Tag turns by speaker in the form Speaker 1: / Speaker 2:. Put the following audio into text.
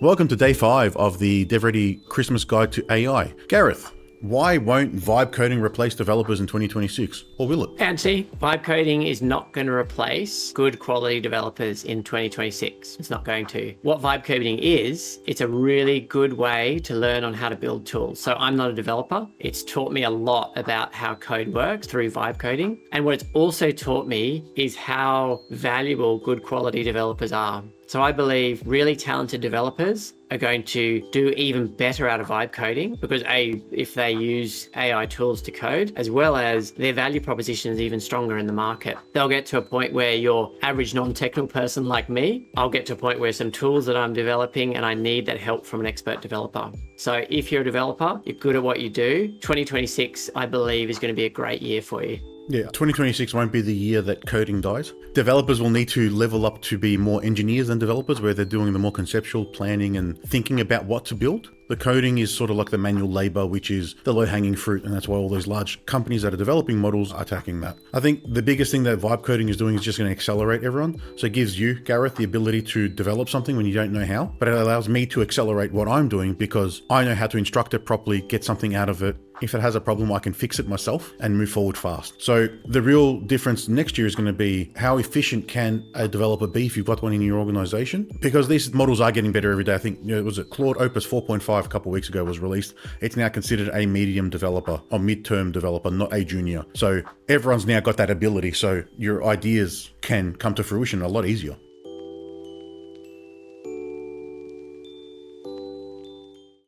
Speaker 1: Welcome to day 5 of the DevReady Christmas Guide to AI. Gareth, why won't vibe coding replace developers in 2026? Or will it?
Speaker 2: Fancy. Vibe coding is not going to replace good quality developers in 2026. It's not going to. What vibe coding is, it's a really good way to learn on how to build tools. So I'm not a developer. It's taught me a lot about how code works through vibe coding. And what it's also taught me is how valuable good quality developers are. So I believe really talented developers are going to do even better out of vibe coding because if they use AI tools to code, as well as their value proposition is even stronger in the market. They'll get to a point where your average non-technical person like me, I'll get to a point where some tools that I'm developing and I need that help from an expert developer. So if you're a developer, you're good at what you do, 2026, I believe, is going to be a great year for you.
Speaker 1: Yeah, 2026 won't be the year that coding dies. Developers will need to level up to be more engineers than developers, where they're doing the more conceptual planning and thinking about what to build. The coding is sort of like the manual labor, which is the low-hanging fruit, and that's why all those large companies that are developing models are attacking that. I think the biggest thing that vibe coding is doing is just going to accelerate everyone. So it gives you, Gareth, the ability to develop something when you don't know how, but it allows me to accelerate what I'm doing because I know how to instruct it properly, get something out of it. If it has a problem, I can fix it myself and move forward fast. So the real difference next year is going to be how efficient can a developer be if you've got one in your organization? Because these models are getting better every day. I think, was it Claude Opus 4.5 a couple of weeks ago was released. It's now considered a medium developer or mid-term developer, not a junior. So everyone's now got that ability. So your ideas can come to fruition a lot easier.